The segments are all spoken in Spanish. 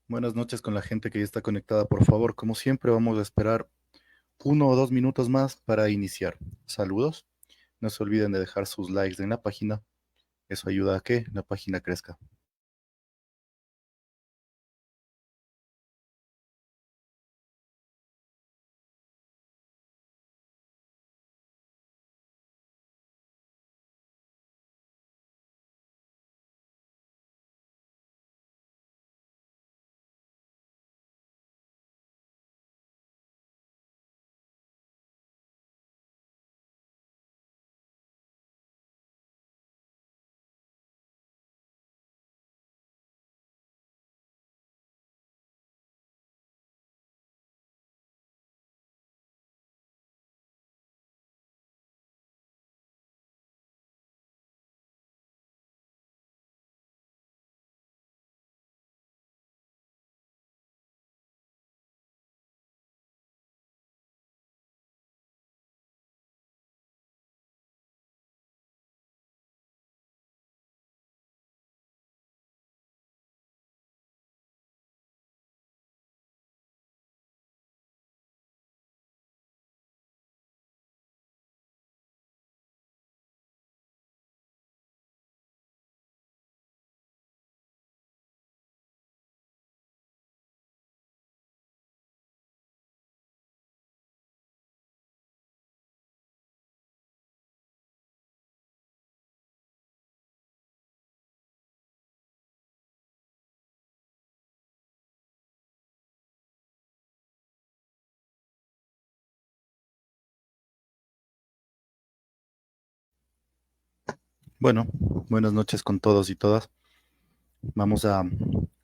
Buenas noches con la gente que ya está conectada, por favor. Como siempre, vamos a esperar 1 o 2 minutos más para iniciar. Saludos. No se olviden de dejar sus likes en la página. Eso ayuda a que la página crezca. Bueno, buenas noches con todos y todas. Vamos a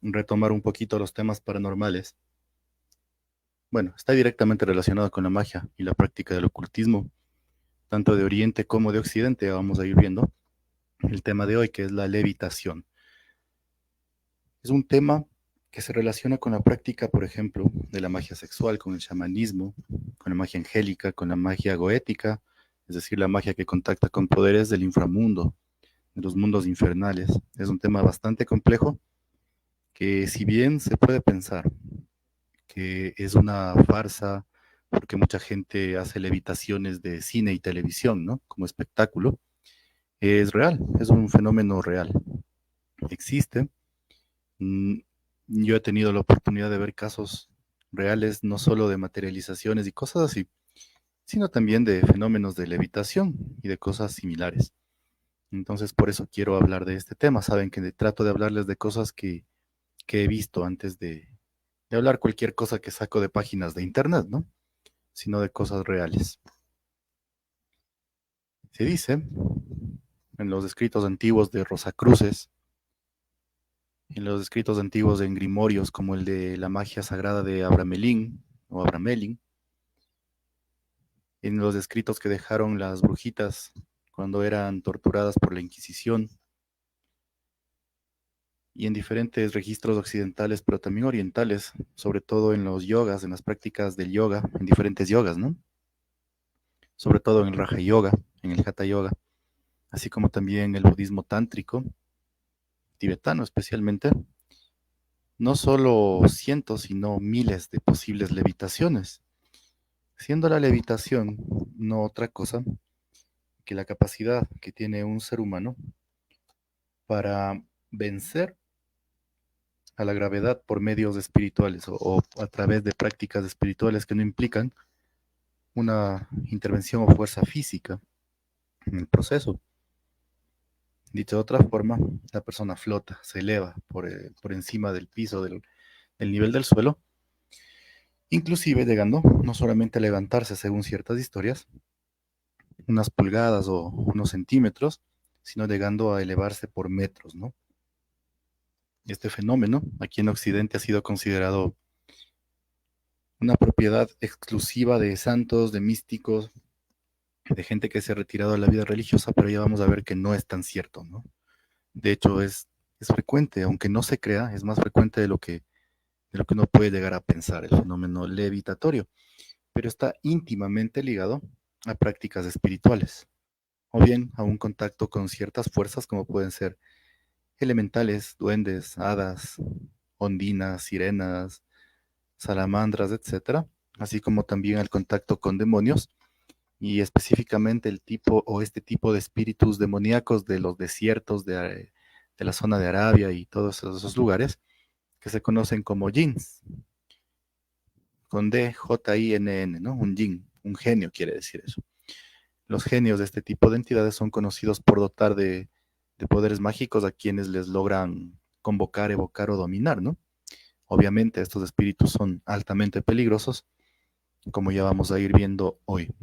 retomar un poquito los temas paranormales. Bueno, está directamente relacionado con la magia y la práctica del ocultismo, tanto de Oriente como de Occidente. Vamos a ir viendo el tema de hoy, que es la levitación. Es un tema que se relaciona con la práctica, por ejemplo, de la magia sexual, con el chamanismo, con la magia angélica, con la magia goética, es decir, la magia que contacta con poderes del inframundo, de los mundos infernales. Es un tema bastante complejo que, si bien se puede pensar que es una farsa, porque mucha gente hace levitaciones de cine y televisión, ¿no? Como espectáculo, es real, es un fenómeno real. Existe. Mm, Yo he tenido la oportunidad de ver casos reales, no solo de materializaciones y cosas así, sino también de fenómenos de levitación y de cosas similares. Entonces, por eso quiero hablar de este tema. Saben que trato de hablarles de cosas que he visto antes de hablar cualquier cosa que saco de páginas de internet, ¿no? Sino de cosas reales. Se dice en los escritos antiguos de Rosacruces, en los escritos antiguos en grimorios como el de la magia sagrada de Abramelín o Abramelin, en los escritos que dejaron las brujitas cuando eran torturadas por la Inquisición, y en diferentes registros occidentales, pero también orientales, sobre todo en los yogas, en las prácticas del yoga, en diferentes yogas, ¿no? Sobre todo en el Raja Yoga, en el Hatha Yoga, así como también el budismo tántrico, tibetano especialmente, no solo cientos, sino miles de posibles levitaciones, siendo la levitación no otra cosa que la capacidad que tiene un ser humano para vencer a la gravedad por medios espirituales o a través de prácticas espirituales que no implican una intervención o fuerza física en el proceso. Dicho de otra forma, la persona flota, se eleva por encima del piso, del nivel del suelo, inclusive llegando no solamente a levantarse según ciertas historias, unas pulgadas o unos centímetros, sino llegando a elevarse por metros, ¿no? Este fenómeno aquí en Occidente ha sido considerado una propiedad exclusiva de santos, de místicos, de gente que se ha retirado de la vida religiosa, pero ya vamos a ver que no es tan cierto, ¿no? De hecho, es frecuente, aunque no se crea, es más frecuente de lo que uno puede llegar a pensar, el fenómeno levitatorio, pero está íntimamente ligado a prácticas espirituales, o bien a un contacto con ciertas fuerzas como pueden ser elementales, duendes, hadas, ondinas, sirenas, salamandras, etcétera, así como también al contacto con demonios y específicamente el tipo o este tipo de espíritus demoníacos de los desiertos de la zona de Arabia y todos esos lugares que se conocen como jinns, con D, J-I-N-N, ¿no? Un jinn, un genio quiere decir eso. Los genios de este tipo de entidades son conocidos por dotar de poderes mágicos a quienes les logran convocar, evocar o dominar, ¿no? Obviamente estos espíritus son altamente peligrosos, como ya vamos a ir viendo hoy.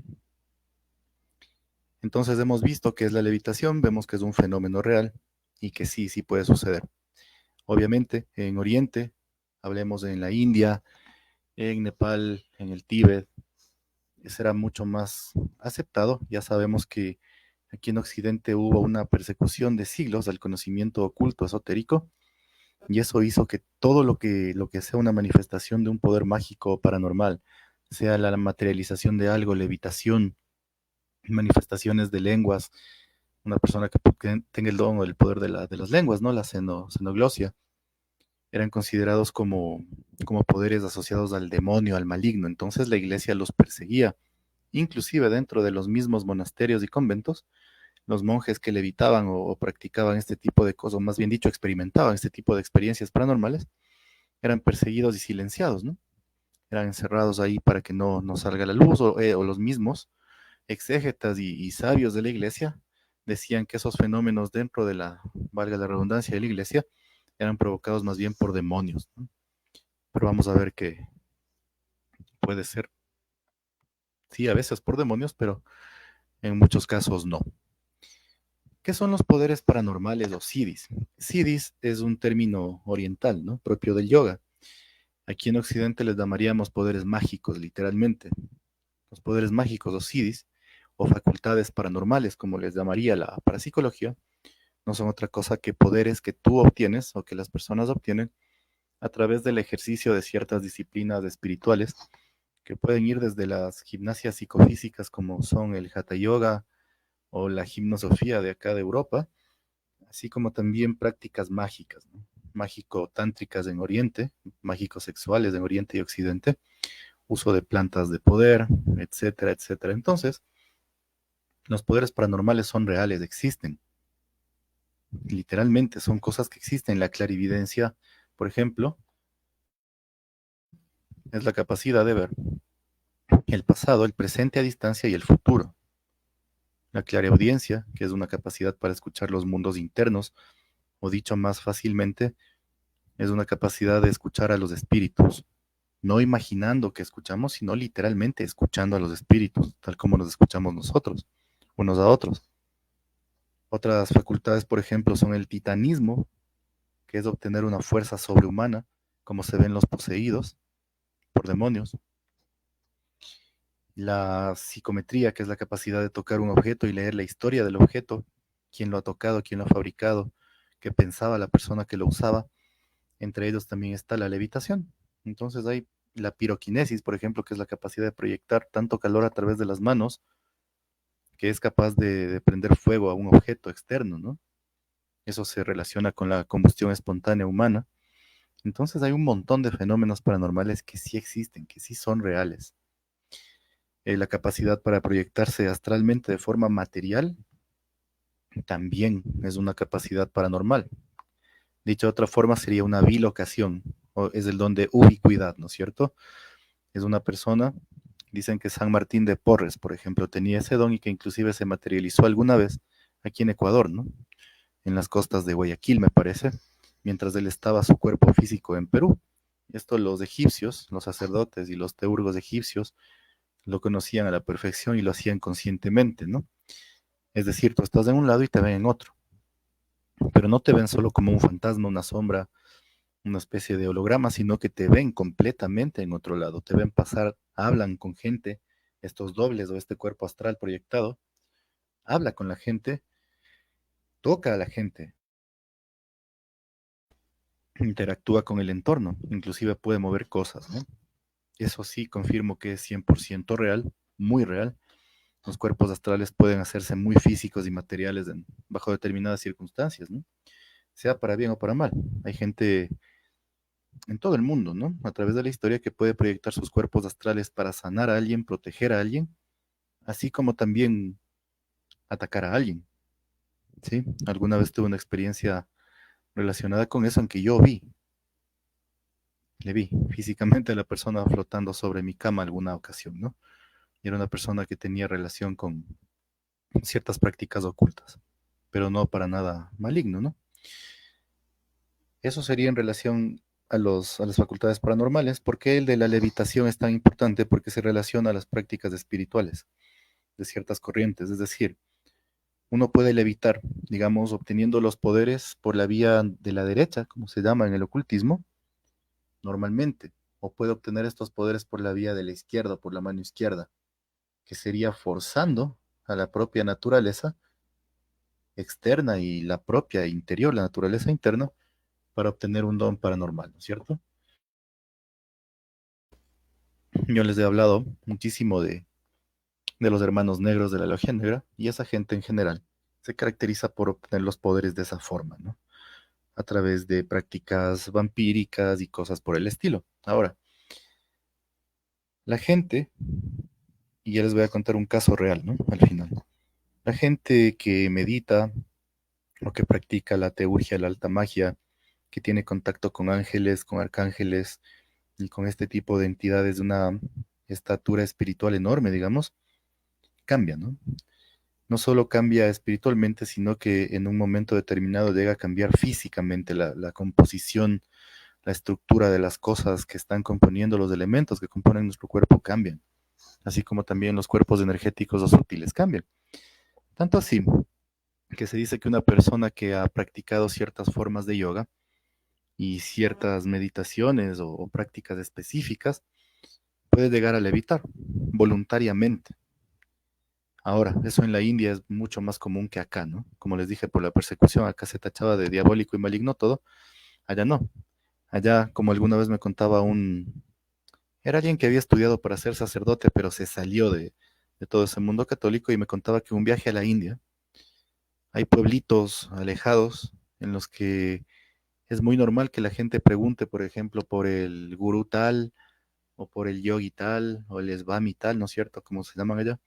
Entonces hemos visto que es la levitación, vemos que es un fenómeno real y que sí, sí puede suceder. Obviamente, en Oriente, hablemos en la India, en Nepal, en el Tíbet, será mucho más aceptado. Ya sabemos que aquí en Occidente hubo una persecución de siglos al conocimiento oculto esotérico y eso hizo que todo lo que sea una manifestación de un poder mágico o paranormal, sea la materialización de algo, levitación, manifestaciones de lenguas, una persona que tenga el don o el poder de las lenguas, ¿no? La xenoglosia, eran considerados como poderes asociados al demonio, al maligno. Entonces la iglesia los perseguía. Inclusive dentro de los mismos monasterios y conventos, los monjes que levitaban o practicaban este tipo de cosas, o más bien dicho, experimentaban este tipo de experiencias paranormales, eran perseguidos y silenciados, ¿no? Eran encerrados ahí para que no salga la luz, o los mismos exégetas y sabios de la iglesia decían que esos fenómenos dentro de la, valga la redundancia, de la iglesia, eran provocados más bien por demonios, ¿no? Pero vamos a ver que puede ser, sí, a veces por demonios, pero en muchos casos no. ¿Qué son los poderes paranormales o siddhis? Siddhis es un término oriental, ¿no? Propio del yoga. Aquí en Occidente les llamaríamos poderes mágicos, literalmente. Los poderes mágicos o siddhis, o facultades paranormales, como les llamaría la parapsicología, no son otra cosa que poderes que tú obtienes o que las personas obtienen a través del ejercicio de ciertas disciplinas espirituales que pueden ir desde las gimnasias psicofísicas como son el hatha yoga o la gimnosofía de acá de Europa, así como también prácticas mágicas, ¿no? Mágico-tántricas en Oriente, mágico-sexuales en Oriente y Occidente, uso de plantas de poder, etcétera, etcétera. Entonces, los poderes paranormales son reales, existen. Literalmente son cosas que existen. La clarividencia, por ejemplo, es la capacidad de ver el pasado, el presente a distancia y el futuro. La clareaudiencia, que es una capacidad para escuchar los mundos internos, o dicho más fácilmente, es una capacidad de escuchar a los espíritus, no imaginando que escuchamos, sino literalmente escuchando a los espíritus, tal como nos escuchamos nosotros, unos a otros. Otras facultades, por ejemplo, son el titanismo, que es obtener una fuerza sobrehumana, como se ven los poseídos por demonios. La psicometría, que es la capacidad de tocar un objeto y leer la historia del objeto, quién lo ha tocado, quién lo ha fabricado, qué pensaba la persona que lo usaba. Entre ellos también está la levitación. Entonces hay la piroquinesis, por ejemplo, que es la capacidad de proyectar tanto calor a través de las manos, que es capaz de prender fuego a un objeto externo, ¿no? Eso se relaciona con la combustión espontánea humana. Entonces hay un montón de fenómenos paranormales que sí existen, que sí son reales. La capacidad para proyectarse astralmente de forma material también es una capacidad paranormal. Dicho de otra forma, sería una bilocación, o es el don de ubicuidad, ¿no es cierto? Es una persona, dicen que San Martín de Porres, por ejemplo, tenía ese don y que inclusive se materializó alguna vez aquí en Ecuador, ¿no? En las costas de Guayaquil, me parece, mientras él estaba su cuerpo físico en Perú. Esto los egipcios, los sacerdotes y los teurgos egipcios lo conocían a la perfección y lo hacían conscientemente, ¿no? Es decir, tú estás en un lado y te ven en otro, pero no te ven solo como un fantasma, una sombra, una especie de holograma, sino que te ven completamente en otro lado, te ven pasar, hablan con gente, estos dobles o este cuerpo astral proyectado, habla con la gente, toca a la gente, interactúa con el entorno, inclusive puede mover cosas, ¿no? Eso sí, confirmo que es 100% real, muy real. Los cuerpos astrales pueden hacerse muy físicos y materiales bajo determinadas circunstancias, ¿no? Sea para bien o para mal. Hay gente en todo el mundo, ¿no? A través de la historia que puede proyectar sus cuerpos astrales para sanar a alguien, proteger a alguien, así como también atacar a alguien, ¿sí? Alguna vez tuve una experiencia relacionada con eso en que yo le vi físicamente a la persona flotando sobre mi cama alguna ocasión, ¿no? Y era una persona que tenía relación con ciertas prácticas ocultas, pero no para nada maligno, ¿no? Eso sería en relación a las facultades paranormales. ¿Por qué el de la levitación es tan importante? Porque se relaciona a las prácticas espirituales de ciertas corrientes. Es decir, uno puede levitar, digamos, obteniendo los poderes por la vía de la derecha, como se llama en el ocultismo, normalmente, o puede obtener estos poderes por la vía de la izquierda, por la mano izquierda, que sería forzando a la propia naturaleza externa y la propia interior, la naturaleza interna, para obtener un don paranormal, ¿no es cierto? Yo les he hablado muchísimo de los hermanos negros de la logia negra y esa gente en general se caracteriza por obtener los poderes de esa forma, ¿no? A través de prácticas vampíricas y cosas por el estilo. Ahora, la gente, y ya les voy a contar un caso real, ¿no? Al final. La gente que medita o que practica la teurgia, la alta magia, que tiene contacto con ángeles, con arcángeles y con este tipo de entidades de una estatura espiritual enorme, digamos, cambia, ¿no? No solo cambia espiritualmente, sino que en un momento determinado llega a cambiar físicamente la composición, la estructura de las cosas que están componiendo, los elementos que componen nuestro cuerpo cambian, así como también los cuerpos energéticos o sutiles cambian. Tanto así que se dice que una persona que ha practicado ciertas formas de yoga y ciertas meditaciones o prácticas específicas puede llegar a levitar voluntariamente. Ahora, eso en la India es mucho más común que acá, ¿no? Como les dije, por la persecución, acá se tachaba de diabólico y maligno todo, allá no. Allá, como alguna vez me contaba era alguien que había estudiado para ser sacerdote, pero se salió de todo ese mundo católico y me contaba que un viaje a la India, hay pueblitos alejados en los que es muy normal que la gente pregunte, por ejemplo, por el gurú tal, o por el yogi tal, o el svami tal, ¿no es cierto? Como se llaman allá.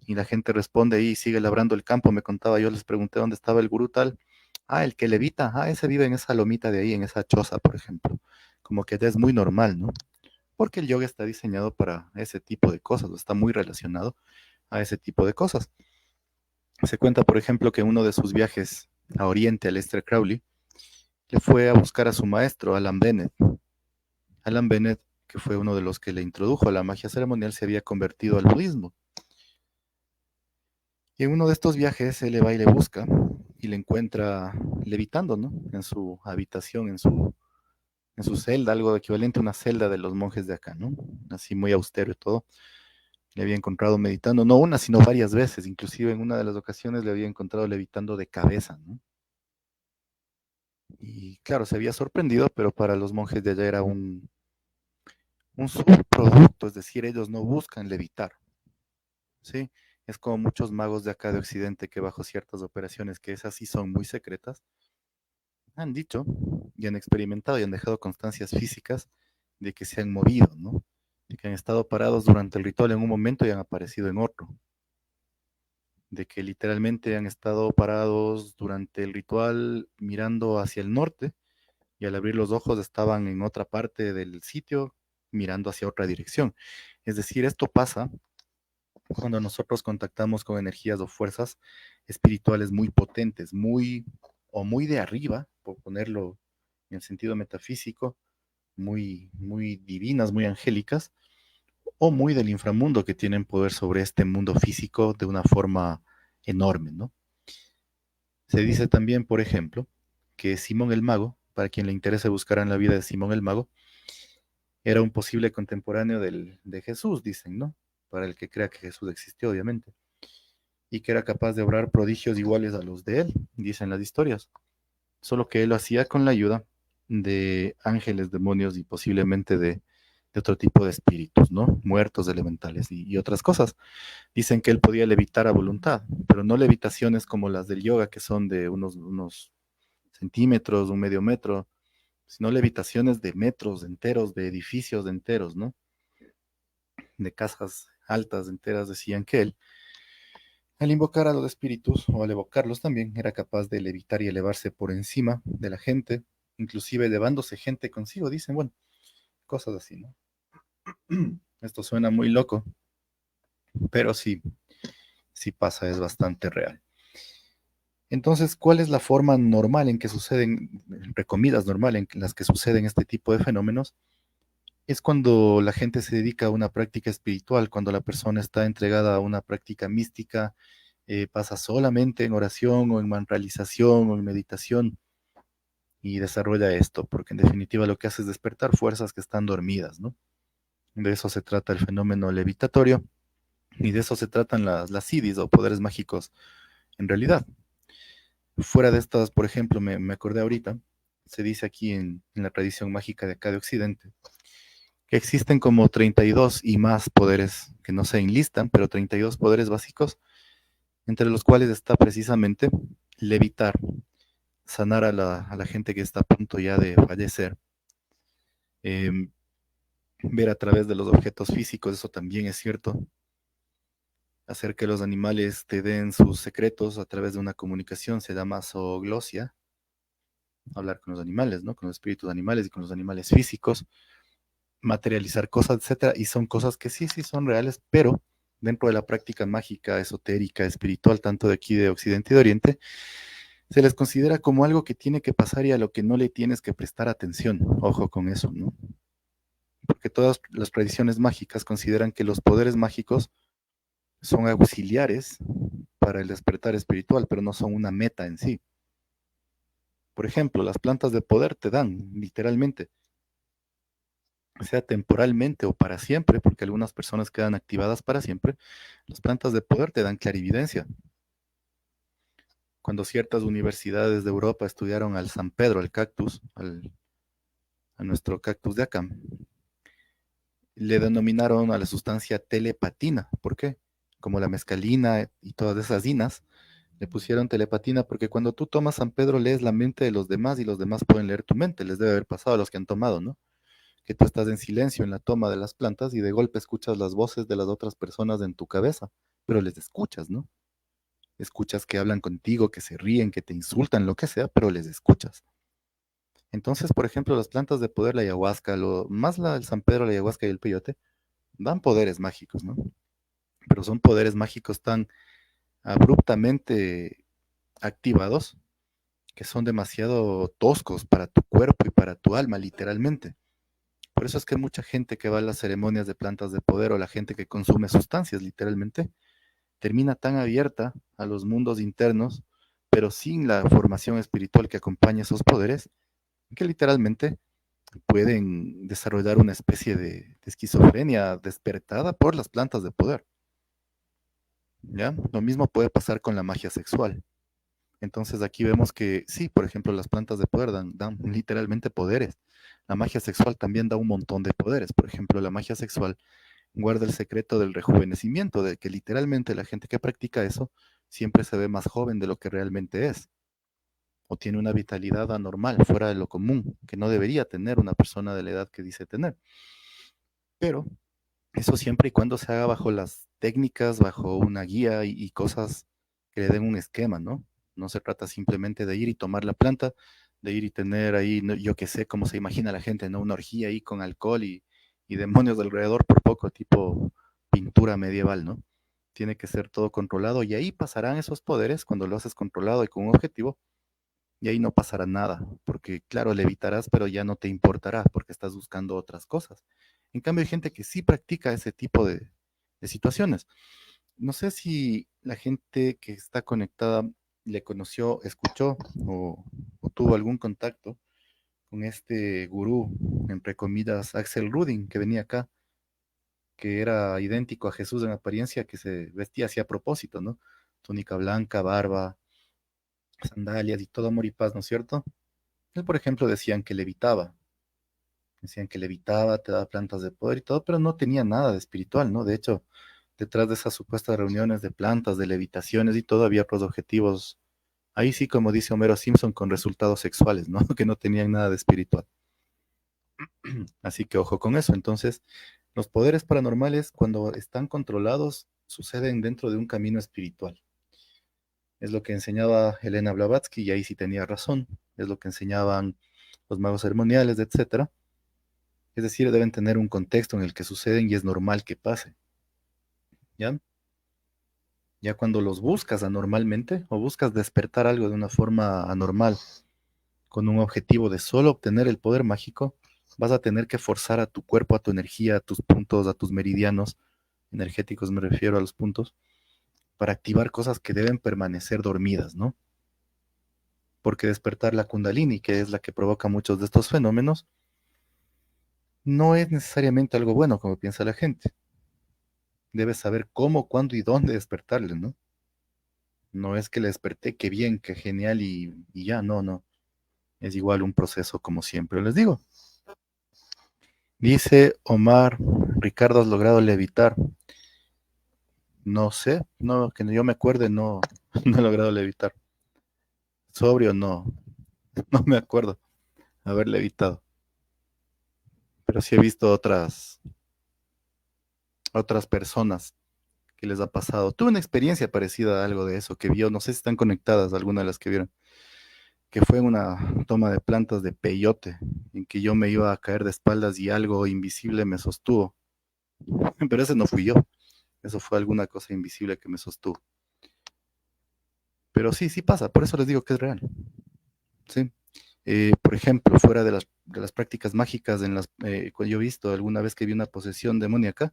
Y la gente responde ahí y sigue labrando el campo. Me contaba, yo les pregunté dónde estaba el gurú tal. Ah, el que levita. Ah, ese vive en esa lomita de ahí, en esa choza, por ejemplo. Como que ya es muy normal, ¿no? Porque el yoga está diseñado para ese tipo de cosas, o está muy relacionado a ese tipo de cosas. Se cuenta, por ejemplo, que en uno de sus viajes a Oriente, Aleister Crowley, le fue a buscar a su maestro, Alan Bennett. Alan Bennett, que fue uno de los que le introdujo a la magia ceremonial, se había convertido al budismo. Y en uno de estos viajes él le va y le busca y le encuentra levitando, ¿no? En su habitación, en su celda, algo equivalente a una celda de los monjes de acá, ¿no? Así muy austero y todo. Le había encontrado meditando, no una, sino varias veces. Inclusive en una de las ocasiones le había encontrado levitando de cabeza, ¿no? Y claro, se había sorprendido, pero para los monjes de allá era un subproducto, es decir, ellos no buscan levitar, ¿sí? Es como muchos magos de acá de Occidente que bajo ciertas operaciones, que esas sí son muy secretas, han dicho y han experimentado y han dejado constancias físicas de que se han movido, ¿no? De que han estado parados durante el ritual en un momento y han aparecido en otro. De que literalmente han estado parados durante el ritual mirando hacia el norte y al abrir los ojos estaban en otra parte del sitio mirando hacia otra dirección. Es decir, esto pasa cuando nosotros contactamos con energías o fuerzas espirituales muy potentes, muy de arriba, por ponerlo en el sentido metafísico, muy divinas, muy angélicas, o muy del inframundo que tienen poder sobre este mundo físico de una forma enorme, ¿no? Se dice también, por ejemplo, que Simón el Mago, para quien le interese buscar en la vida de Simón el Mago, era un posible contemporáneo de Jesús, dicen, ¿no? Para el que crea que Jesús existió, obviamente, y que era capaz de obrar prodigios iguales a los de él, dicen las historias, solo que él lo hacía con la ayuda de ángeles, demonios y posiblemente de otro tipo de espíritus, ¿no? Muertos, elementales y otras cosas. Dicen que él podía levitar a voluntad, pero no levitaciones como las del yoga, que son de unos centímetros, un medio metro, sino levitaciones de metros enteros, de edificios enteros, ¿no? De casas altas enteras, decían que él, al invocar a los espíritus, o al evocarlos también, era capaz de levitar y elevarse por encima de la gente, inclusive llevándose gente consigo, dicen, bueno, cosas así, ¿no? Esto suena muy loco, pero sí, sí pasa, es bastante real. Entonces, ¿cuál es la forma normal en que suceden, entre comillas, normal en las que suceden este tipo de fenómenos? Es cuando la gente se dedica a una práctica espiritual, cuando la persona está entregada a una práctica mística, pasa solamente en oración o en mantralización o en meditación y desarrolla esto, porque en definitiva lo que hace es despertar fuerzas que están dormidas, ¿no? De eso se trata el fenómeno levitatorio y de eso se tratan las siddhis o poderes mágicos en realidad. Fuera de estas, por ejemplo, me acordé ahorita, se dice aquí en la tradición mágica de acá de Occidente, que existen como 32 y más poderes que no se enlistan, pero 32 poderes básicos, entre los cuales está precisamente levitar, sanar a la gente que está a punto ya de fallecer, em, ver a través de los objetos físicos, eso también es cierto, hacer que los animales te den sus secretos a través de una comunicación, se llama zooglosia, hablar con los animales, ¿no? Con los espíritus animales y con los animales físicos, materializar cosas, etcétera, y son cosas que sí, sí son reales, pero dentro de la práctica mágica, esotérica, espiritual, tanto de aquí de Occidente y de Oriente, se les considera como algo que tiene que pasar y a lo que no le tienes que prestar atención. Ojo con eso, ¿no? Porque todas las tradiciones mágicas consideran que los poderes mágicos son auxiliares para el despertar espiritual, pero no son una meta en sí. Por ejemplo, las plantas de poder te dan, literalmente, sea temporalmente o para siempre, porque algunas personas quedan activadas para siempre, las plantas de poder te dan clarividencia. Cuando ciertas universidades de Europa estudiaron al San Pedro, al cactus, a nuestro cactus de acá, le denominaron a la sustancia telepatina. ¿Por qué? Como la mescalina y todas esas dinas, le pusieron telepatina porque cuando tú tomas San Pedro lees la mente de los demás y los demás pueden leer tu mente. Les debe haber pasado a los que han tomado, ¿no? Que tú estás en silencio en la toma de las plantas y de golpe escuchas las voces de las otras personas en tu cabeza, pero les escuchas, ¿no? Escuchas que hablan contigo, que se ríen, que te insultan, lo que sea, pero les escuchas. Entonces, por ejemplo, las plantas de poder, la ayahuasca, más el San Pedro, la ayahuasca y el peyote, dan poderes mágicos, ¿no? Pero son poderes mágicos tan abruptamente activados que son demasiado toscos para tu cuerpo y para tu alma, literalmente. Por eso es que mucha gente que va a las ceremonias de plantas de poder o la gente que consume sustancias, literalmente, termina tan abierta a los mundos internos, pero sin la formación espiritual que acompaña esos poderes, que literalmente pueden desarrollar una especie de esquizofrenia despertada por las plantas de poder. ¿Ya? Lo mismo puede pasar con la magia sexual. Entonces aquí vemos que sí, por ejemplo, las plantas de poder dan literalmente poderes. La magia sexual también da un montón de poderes. Por ejemplo, la magia sexual guarda el secreto del rejuvenecimiento, de que literalmente la gente que practica eso siempre se ve más joven de lo que realmente es, o tiene una vitalidad anormal, fuera de lo común, que no debería tener una persona de la edad que dice tener. Pero eso siempre y cuando se haga bajo las técnicas, bajo una guía y cosas que le den un esquema, ¿no? No se trata simplemente de ir y tomar la planta, de ir y tener ahí, yo que sé cómo se imagina la gente, ¿no? Una orgía ahí con alcohol y demonios alrededor por poco, tipo pintura medieval, ¿no? Tiene que ser todo controlado y ahí pasarán esos poderes cuando lo haces controlado y con un objetivo, y ahí no pasará nada, porque claro, le evitarás, pero ya no te importará porque estás buscando otras cosas. En cambio, hay gente que sí practica ese tipo de situaciones. No sé si la gente que está conectada le conoció, escuchó o tuvo algún contacto con este gurú, entre comillas, Axel Rudin, que venía acá, que era idéntico a Jesús en apariencia, que se vestía así a propósito, ¿no? Túnica blanca, barba, sandalias y todo amor y paz, ¿no es cierto? Él, por ejemplo, decían que levitaba, te daba plantas de poder y todo, pero no tenía nada de espiritual, ¿no? De hecho, detrás de esas supuestas reuniones de plantas, de levitaciones y todo, había otros objetivos Ahí sí, como dice Homero Simpson, con resultados sexuales, ¿no? Que no tenían nada de espiritual. Así que ojo con eso. Entonces, los poderes paranormales, cuando están controlados, suceden dentro de un camino espiritual. Es lo que enseñaba Elena Blavatsky, y ahí sí tenía razón. Es lo que enseñaban los magos ceremoniales, etcétera. Es decir, deben tener un contexto en el que suceden y es normal que pase. ¿Ya? Ya cuando los buscas anormalmente o buscas despertar algo de una forma anormal con un objetivo de solo obtener el poder mágico, vas a tener que forzar a tu cuerpo, a tu energía, a tus puntos, a tus meridianos energéticos, me refiero a los puntos, para activar cosas que deben permanecer dormidas, ¿no? Porque despertar la Kundalini, que es la que provoca muchos de estos fenómenos, no es necesariamente algo bueno, como piensa la gente. Debes saber cómo, cuándo y dónde despertarle, ¿no? No es que le desperté, qué bien, qué genial y ya, no, no. Es igual un proceso como siempre les digo. Dice Omar, Ricardo, ¿has logrado levitar? No sé, no, que yo me acuerde, no, no he logrado levitar. Sobrio, no, no me acuerdo haber levitado. Pero sí he visto otras personas que les ha pasado. Tuve una experiencia parecida a algo de eso que vio, no sé si están conectadas algunas de las que vieron, que fue una toma de plantas de peyote, en que yo me iba a caer de espaldas y algo invisible me sostuvo. Pero ese no fui yo, eso fue alguna cosa invisible que me sostuvo. Pero sí, sí pasa, por eso les digo que es real. Sí. Por ejemplo, fuera de las prácticas mágicas, cuando yo he visto alguna vez que vi una posesión demoníaca,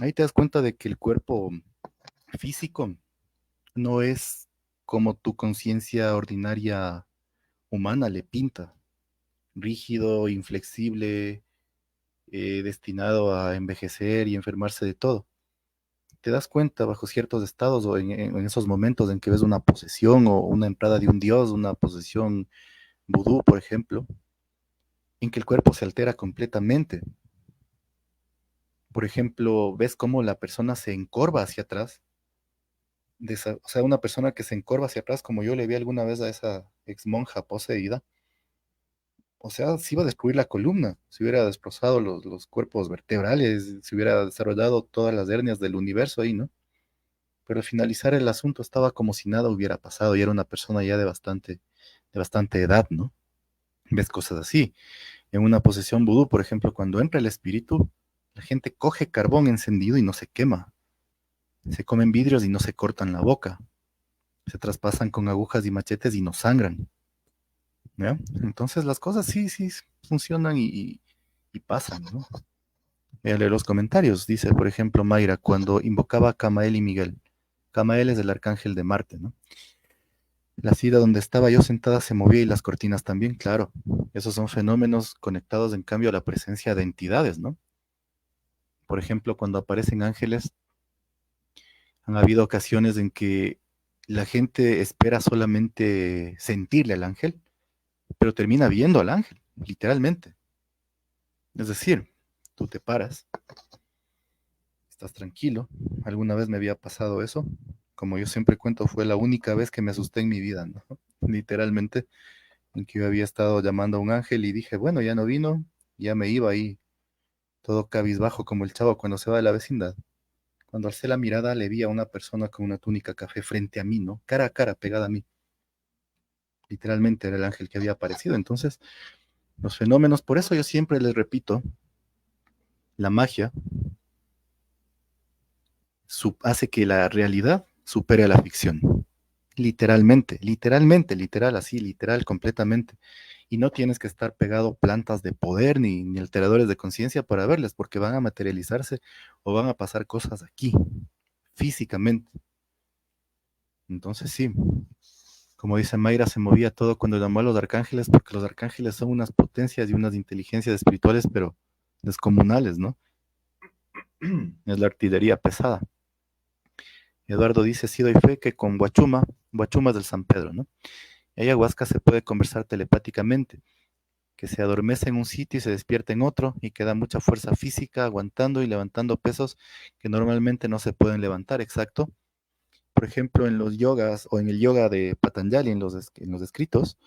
ahí te das cuenta de que el cuerpo físico no es como tu conciencia ordinaria humana le pinta, rígido, inflexible, destinado a envejecer y enfermarse de todo. Te das cuenta bajo ciertos estados o en esos momentos en que ves una posesión o una entrada de un dios, una posesión vudú, por ejemplo, en que el cuerpo se altera completamente. Por ejemplo, ves cómo la persona se encorva hacia atrás, o sea, una persona que se encorva hacia atrás, como yo le vi alguna vez a esa ex monja poseída, o sea, se iba a destruir la columna, se hubiera destrozado los cuerpos vertebrales, se hubiera desarrollado todas las hernias del universo ahí, ¿no? Pero al finalizar el asunto estaba como si nada hubiera pasado y era una persona ya de bastante edad, ¿no? Ves cosas así. En una posesión vudú, por ejemplo, cuando entra el espíritu, la gente coge carbón encendido y no se quema. Se comen vidrios y no se cortan la boca. Se traspasan con agujas y machetes y no sangran. ¿Ya? Entonces las cosas sí, sí funcionan y pasan, ¿no? Voy a leer los comentarios. Dice, por ejemplo, Mayra, cuando invocaba a Camael y Miguel. Camael es el arcángel de Marte, ¿no? La silla donde estaba yo sentada se movía y las cortinas también, claro. Esos son fenómenos conectados, en cambio, a la presencia de entidades, ¿no? Por ejemplo, cuando aparecen ángeles, han habido ocasiones en que la gente espera solamente sentirle al ángel, pero termina viendo al ángel, literalmente. Es decir, tú te paras, estás tranquilo. Alguna vez me había pasado eso. Como yo siempre cuento, fue la única vez que me asusté en mi vida, ¿no? Literalmente, en que yo había estado llamando a un ángel y dije, bueno, ya no vino, ya me iba ahí, todo cabizbajo como el chavo cuando se va de la vecindad. Cuando alcé la mirada, le vi a una persona con una túnica café frente a mí, ¿no? Cara a cara, pegada a mí. Literalmente era el ángel que había aparecido. Entonces, los fenómenos, por eso yo siempre les repito, la magia hace que la realidad supere a la ficción. Literalmente, literalmente, literal, así, literal, completamente. Y no tienes que estar pegado a plantas de poder ni alteradores de conciencia para verles, porque van a materializarse o van a pasar cosas aquí, físicamente. Entonces, sí, como dice Mayra, se movía todo cuando llamó a los arcángeles, porque los arcángeles son unas potencias y unas inteligencias espirituales, pero descomunales, ¿no? Es la artillería pesada. Eduardo dice, sí doy fe que con Huachuma es del San Pedro, ¿no? Y ayahuasca se puede conversar telepáticamente, que se adormece en un sitio y se despierta en otro, y que da mucha fuerza física, aguantando y levantando pesos que normalmente no se pueden levantar, exacto. Por ejemplo, en los yogas o en el yoga de Patanjali, en los escritos,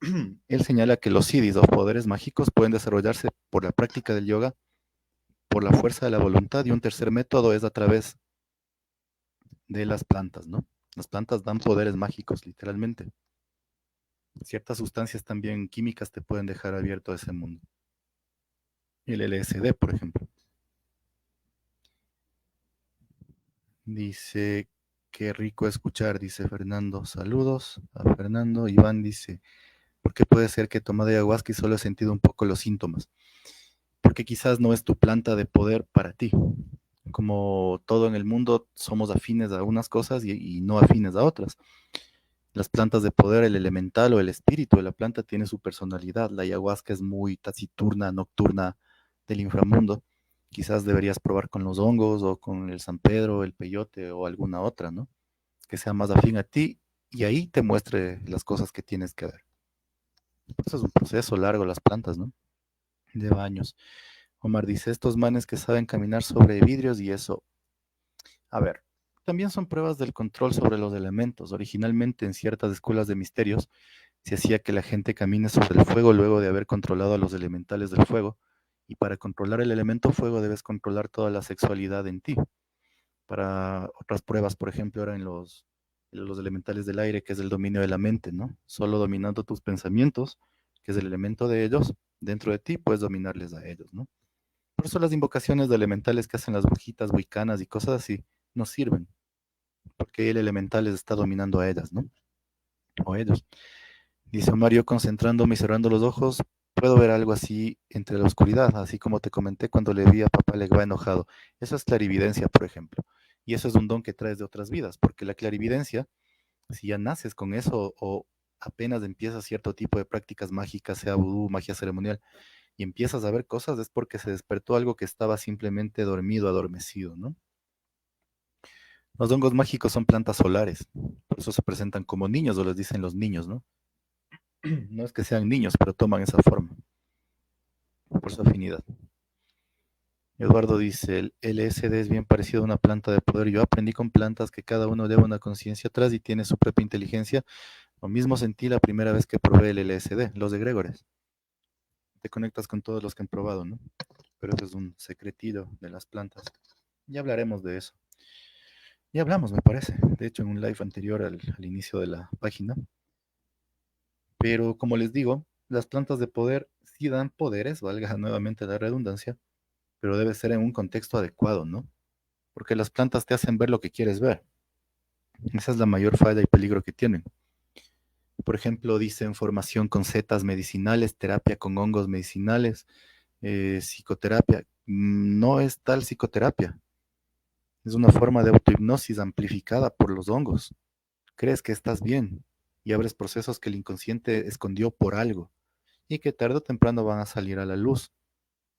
él señala que los siddhis o poderes mágicos pueden desarrollarse por la práctica del yoga, por la fuerza de la voluntad, y un tercer método es a través de las plantas, ¿no? Las plantas dan poderes mágicos, literalmente. Ciertas sustancias también químicas te pueden dejar abierto a ese mundo. El LSD, por ejemplo. Dice, qué rico escuchar, dice Fernando. Saludos a Fernando. Iván dice, ¿por qué puede ser que he tomado ayahuasca y solo he sentido un poco los síntomas? Porque quizás no es tu planta de poder para ti. Como todo en el mundo, somos afines a unas cosas y no afines a otras. Las plantas de poder, el elemental o el espíritu de la planta tiene su personalidad. La ayahuasca es muy taciturna, nocturna, del inframundo. Quizás deberías probar con los hongos o con el San Pedro, el peyote o alguna otra, ¿no? Que sea más afín a ti y ahí te muestre las cosas que tienes que ver. Eso es un proceso largo, las plantas, ¿no? Lleva años. Omar dice, estos manes que saben caminar sobre vidrios y eso. A ver, también son pruebas del control sobre los elementos. Originalmente en ciertas escuelas de misterios se hacía que la gente camine sobre el fuego luego de haber controlado a los elementales del fuego. Y para controlar el elemento fuego debes controlar toda la sexualidad en ti. Para otras pruebas, por ejemplo, eran los elementales del aire, que es el dominio de la mente, ¿no? Solo dominando tus pensamientos, que es el elemento de ellos, dentro de ti puedes dominarles a ellos, ¿no? Por eso las invocaciones de elementales que hacen las brujitas wiccanas y cosas así no sirven, porque el elemental les está dominando a ellas, ¿no? O ellos. Dice Mario, concentrándome y cerrando los ojos, puedo ver algo así entre la oscuridad, así como te comenté cuando le vi a papá Legba enojado. Eso es clarividencia, por ejemplo. Y eso es un don que traes de otras vidas, porque la clarividencia, si ya naces con eso o apenas empiezas cierto tipo de prácticas mágicas, sea vudú, magia ceremonial, y empiezas a ver cosas, es porque se despertó algo que estaba simplemente dormido, adormecido, ¿no? Los hongos mágicos son plantas solares, por eso se presentan como niños o les dicen los niños, ¿no? No es que sean niños, pero toman esa forma, por su afinidad. Eduardo dice, el LSD es bien parecido a una planta de poder. Yo aprendí con plantas que cada uno lleva una conciencia atrás y tiene su propia inteligencia. Lo mismo sentí la primera vez que probé el LSD, los de Gregores. Te conectas con todos los que han probado, ¿no? Pero eso es un secretillo de las plantas. Ya hablaremos de eso. Ya hablamos, me parece. De hecho, en un live anterior al inicio de la página. Pero como les digo, las plantas de poder sí dan poderes, valga nuevamente la redundancia, pero debe ser en un contexto adecuado, ¿no? Porque las plantas te hacen ver lo que quieres ver. Esa es la mayor falla y peligro que tienen. Por ejemplo, dicen formación con setas medicinales, terapia con hongos medicinales, psicoterapia. No es tal psicoterapia. Es una forma de autohipnosis amplificada por los hongos. Crees que estás bien y abres procesos que el inconsciente escondió por algo y que tarde o temprano van a salir a la luz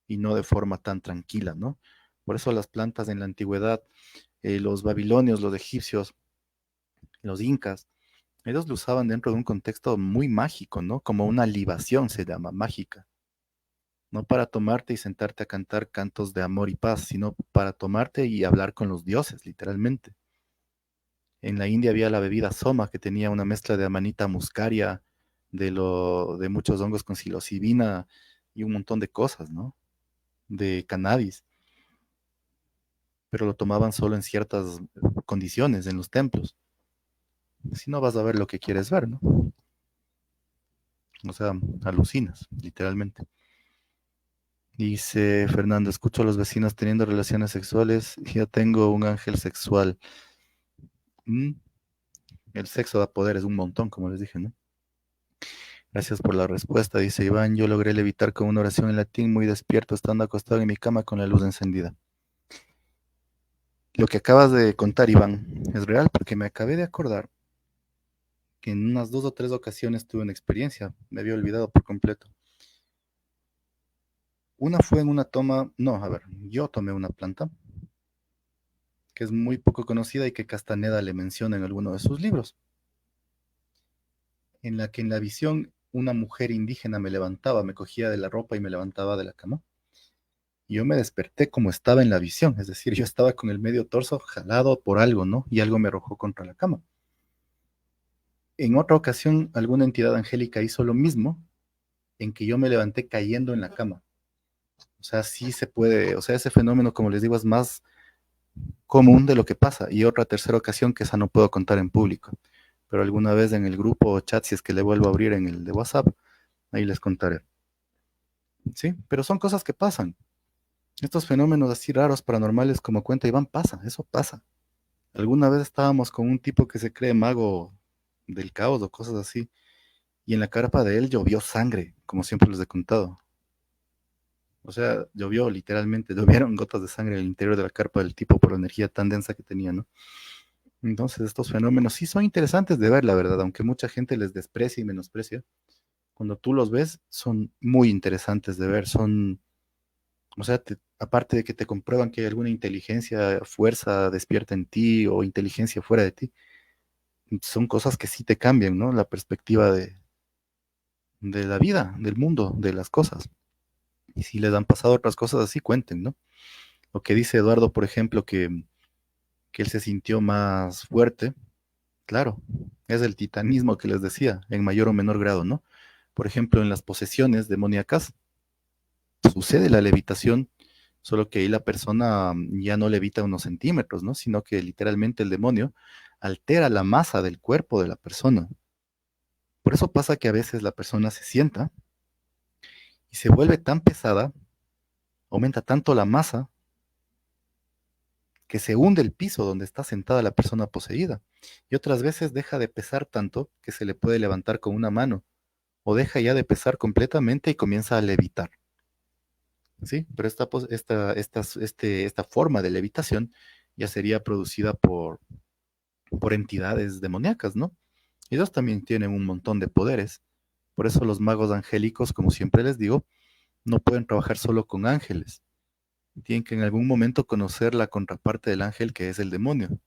y no de forma tan tranquila, ¿no? Por eso las plantas en la antigüedad, los babilonios, los egipcios, los incas, ellos lo usaban dentro de un contexto muy mágico, ¿no? Como una libación se llama, mágica. No para tomarte y sentarte a cantar cantos de amor y paz, sino para tomarte y hablar con los dioses, literalmente. En la India había la bebida soma, que tenía una mezcla de amanita muscaria, de muchos hongos con psilocibina y un montón de cosas, ¿no? De cannabis, pero lo tomaban solo en ciertas condiciones en los templos. Si no vas a ver lo que quieres ver, ¿no? O sea, alucinas, literalmente. Dice Fernando, escucho a los vecinos teniendo relaciones sexuales, ya tengo un ángel sexual. Mm, el sexo da poder, es un montón, como les dije, ¿no? Gracias por la respuesta, dice Iván. Yo logré levitar con una oración en latín muy despierto, estando acostado en mi cama con la luz encendida. Lo que acabas de contar, Iván, es real porque me acabé de acordar que en unas 2 o 3 ocasiones tuve una experiencia, me había olvidado por completo. Una fue en una toma, no, a ver, yo tomé una planta que es muy poco conocida y que Castaneda le menciona en alguno de sus libros, en la que en la visión una mujer indígena me levantaba, me cogía de la ropa y me levantaba de la cama. Y yo me desperté como estaba en la visión, es decir, yo estaba con el medio torso jalado por algo, ¿no? Y algo me arrojó contra la cama. En otra ocasión, alguna entidad angélica hizo lo mismo, en que yo me levanté cayendo en la cama. O sea, sí se puede, o sea, ese fenómeno, como les digo, es más común de lo que pasa. Y otra tercera ocasión que esa no puedo contar en público, pero alguna vez en el grupo o chat, si es que le vuelvo a abrir en el de WhatsApp, ahí les contaré. Sí, pero son cosas que pasan. Estos fenómenos así raros, paranormales, como cuenta Iván, pasa, eso pasa. Alguna vez estábamos con un tipo que se cree mago del caos o cosas así, y en la carpa de él llovió sangre, como siempre les he contado. O sea, llovió literalmente, llovieron gotas de sangre en el interior de la carpa del tipo por la energía tan densa que tenía, ¿no? Entonces, estos fenómenos sí son interesantes de ver, la verdad, aunque mucha gente les desprecia y menosprecia. Cuando tú los ves, son muy interesantes de ver, son, o sea, aparte de que te comprueban que hay alguna inteligencia, fuerza despierta en ti o inteligencia fuera de ti, son cosas que sí te cambian, ¿no? La perspectiva de la vida, del mundo, de las cosas. Y si les han pasado otras cosas así, cuenten, ¿no? Lo que dice Eduardo, por ejemplo, que él se sintió más fuerte, claro, es el titanismo que les decía, en mayor o menor grado, ¿no? Por ejemplo, en las posesiones demoníacas sucede la levitación, solo que ahí la persona ya no levita unos centímetros, ¿no? Sino que literalmente el demonio altera la masa del cuerpo de la persona. Por eso pasa que a veces la persona se sienta y se vuelve tan pesada, aumenta tanto la masa, que se hunde el piso donde está sentada la persona poseída. Y otras veces deja de pesar tanto que se le puede levantar con una mano, o deja ya de pesar completamente y comienza a levitar. ¿Sí? Pero esta forma de levitación ya sería producida por entidades demoníacas, ¿no? Ellos también tienen un montón de poderes. Por eso los magos angélicos, como siempre les digo, no pueden trabajar solo con ángeles. Tienen que en algún momento conocer la contraparte del ángel, que es el demonio.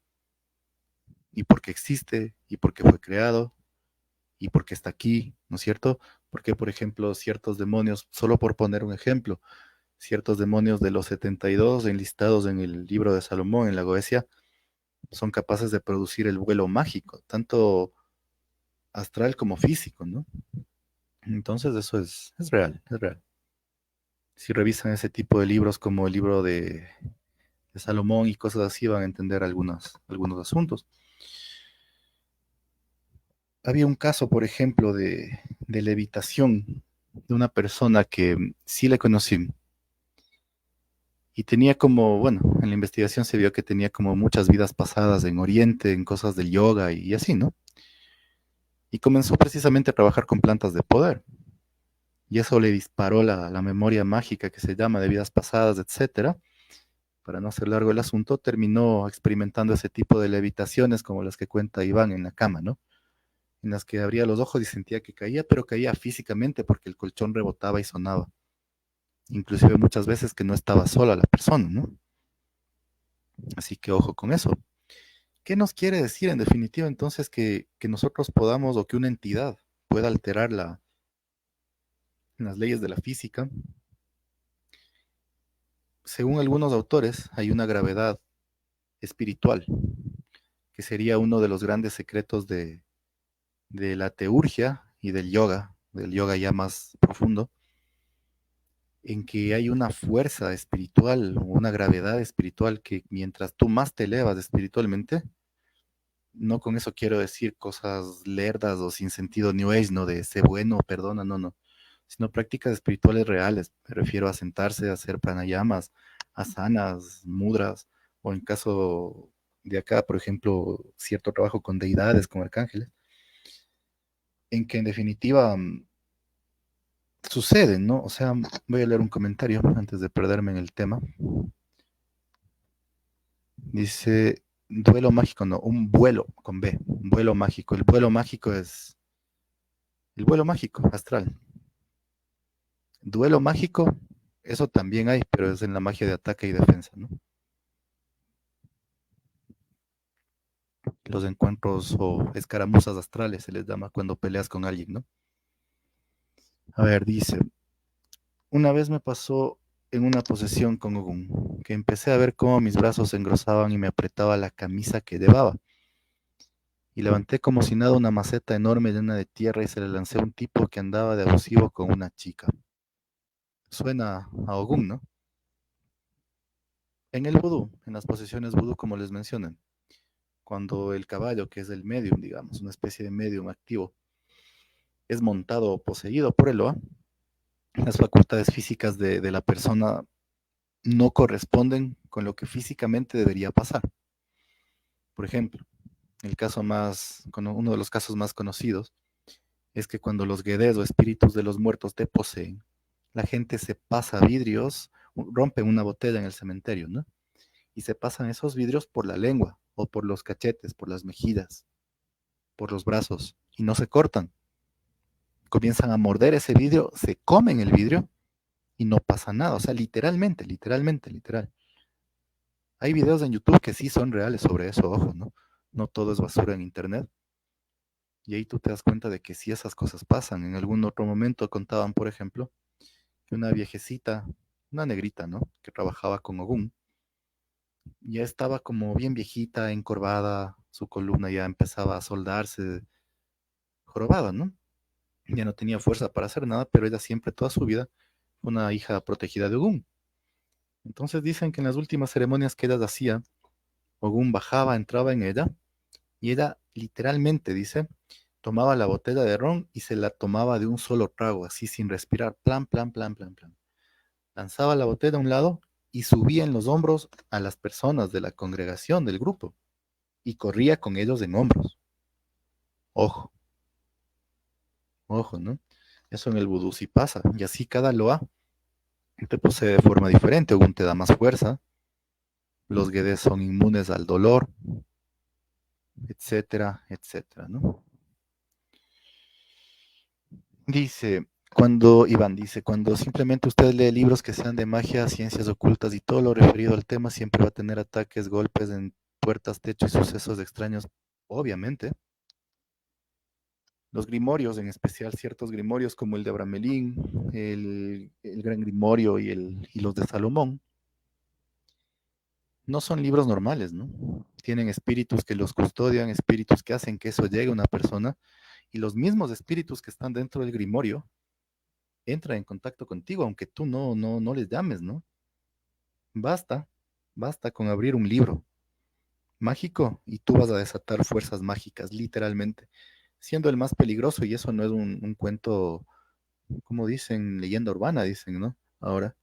Y porque existe, y porque fue creado, y porque está aquí, ¿no es cierto? Porque, por ejemplo, ciertos demonios, solo por poner un ejemplo, ciertos demonios de los 72 enlistados en el libro de Salomón, en la Goesia, son capaces de producir el vuelo mágico, tanto astral como físico, ¿no? Entonces eso es real, es real. Si revisan ese tipo de libros como el libro de Salomón y cosas así, van a entender algunos asuntos. Había un caso, por ejemplo, de levitación de una persona que sí le conocí y tenía como, bueno, en la investigación se vio que tenía como muchas vidas pasadas en Oriente, en cosas del yoga y así, ¿no? Y comenzó precisamente a trabajar con plantas de poder. Y eso le disparó la memoria mágica que se llama de vidas pasadas, etcétera. Para no hacer largo el asunto, terminó experimentando ese tipo de levitaciones como las que cuenta Iván en la cama, ¿no? En las que abría los ojos y sentía que caía, pero caía físicamente porque el colchón rebotaba y sonaba. Inclusive muchas veces que no estaba sola la persona, ¿no? Así que ojo con eso. ¿Qué nos quiere decir en definitiva entonces que nosotros podamos o que una entidad pueda alterar las leyes de la física? Según algunos autores, hay una gravedad espiritual, que sería uno de los grandes secretos de la teurgia y del yoga ya más profundo, en que hay una fuerza espiritual, una gravedad espiritual que mientras tú más te elevas espiritualmente, no con eso quiero decir cosas lerdas o sin sentido New Age, no de sé bueno, perdona, no, no, sino prácticas espirituales reales. Me refiero a sentarse, a hacer pranayamas, asanas, mudras, o en caso de acá, por ejemplo, cierto trabajo con deidades, con arcángeles, en que en definitiva suceden, ¿no? O sea, voy a leer un comentario antes de perderme en el tema. Dice, duelo mágico, no, un vuelo con B, un vuelo mágico. El vuelo mágico es el vuelo mágico, astral. Duelo mágico, eso también hay, pero es en la magia de ataque y defensa, ¿no? Los encuentros o escaramuzas astrales se les llama cuando peleas con alguien, ¿no? A ver, dice, una vez me pasó en una posesión con Ogún, que empecé a ver cómo mis brazos se engrosaban y me apretaba la camisa que llevaba. Y levanté como si nada una maceta enorme llena de tierra y se la lancé a un tipo que andaba de abusivo con una chica. Suena a Ogún, ¿no? En el vudú, en las posesiones vudú, como les mencionan, cuando el caballo, que es el medium, digamos, una especie de medium activo, es montado o poseído por el Loa, las facultades físicas de la persona no corresponden con lo que físicamente debería pasar. Por ejemplo, uno de los casos más conocidos es que cuando los guedes o espíritus de los muertos te poseen, la gente se pasa vidrios, rompen una botella en el cementerio, ¿no? Y se pasan esos vidrios por la lengua o por los cachetes, por las mejillas, por los brazos, y no se cortan. Comienzan a morder ese vidrio, se comen el vidrio y no pasa nada. O sea, literalmente, literalmente, literal. Hay videos en YouTube que sí son reales sobre eso, ojo, ¿no? No todo es basura en Internet. Y ahí tú te das cuenta de que sí esas cosas pasan. En algún otro momento contaban, por ejemplo, que una viejecita, una negrita, ¿no? Que trabajaba con Ogún, ya estaba como bien viejita, encorvada, su columna ya empezaba a soldarse, jorobada, ¿no? Ya no tenía fuerza para hacer nada, pero ella siempre, toda su vida, fue una hija protegida de Ogún. Entonces dicen que en las últimas ceremonias que ella hacía, Ogún bajaba, entraba en ella, y ella literalmente, dice, tomaba la botella de ron y se la tomaba de un solo trago, así sin respirar, plan, plan, plan, plan, plan. Lanzaba la botella a un lado y subía en los hombros a las personas de la congregación, del grupo, y corría con ellos en hombros. Ojo, ojo, ¿no? Eso en el vudú sí pasa, y así cada loa te posee de forma diferente, Ogún te da más fuerza, los guedes son inmunes al dolor, etcétera, etcétera, ¿no? Dice, Iván dice, cuando simplemente usted lee libros que sean de magia, ciencias ocultas y todo lo referido al tema, siempre va a tener ataques, golpes en puertas, techo y sucesos extraños, obviamente. Los grimorios, en especial ciertos grimorios como el de Abramelín, el Gran Grimorio y los de Salomón, no son libros normales, ¿no? Tienen espíritus que los custodian, espíritus que hacen que eso llegue a una persona, y los mismos espíritus que están dentro del grimorio entran en contacto contigo, aunque tú no les llames, ¿no? Basta, basta con abrir un libro mágico y tú vas a desatar fuerzas mágicas, literalmente, siendo el más peligroso, y eso no es un cuento, como dicen, leyenda urbana, dicen, ¿no? Ahora,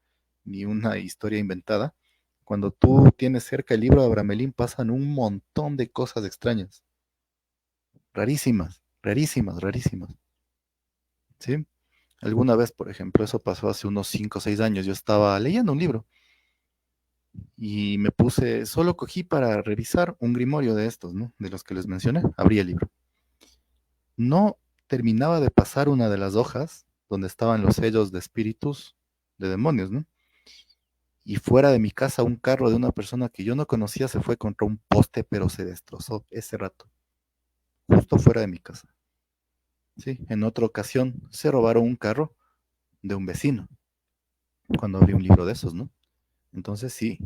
ni una historia inventada. Cuando tú tienes cerca el libro de Abramelín, pasan un montón de cosas extrañas, rarísimas, rarísimas, rarísimas, ¿sí? Alguna vez, por ejemplo, eso pasó hace unos 5 o 6 años, yo estaba leyendo un libro y solo cogí para revisar un grimorio de estos, ¿no? De los que les mencioné, abrí el libro. No terminaba de pasar una de las hojas donde estaban los sellos de espíritus, de demonios, ¿no? Y fuera de mi casa un carro de una persona que yo no conocía se fue contra un poste, pero se destrozó ese rato, justo fuera de mi casa. Sí, en otra ocasión se robaron un carro de un vecino cuando abrí un libro de esos, ¿no? Entonces sí,